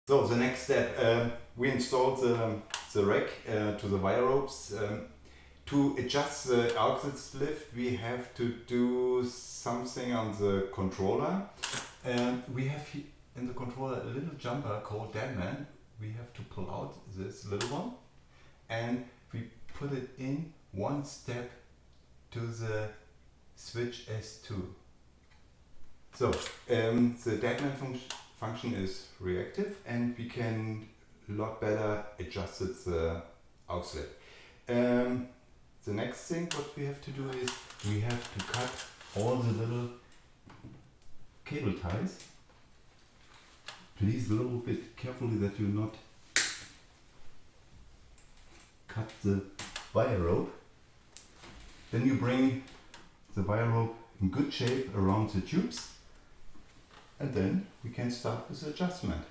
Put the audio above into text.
So the next step, we installed the rack to the wire ropes. To adjust the Auxx-Lift, we have to do something on the controller. We have in the controller a little jumper called Deadman. We have to pull out this little one and we put it in one step to the switch S2. So the Deadman function is reactive and we can a lot better adjust the Auxx-Lift. The next thing what we have to do is we have to cut all the little cable ties. Please a little bit carefully that you not cut the wire rope. Then you bring the wire rope in good shape around the tubes and then we can start with the adjustment.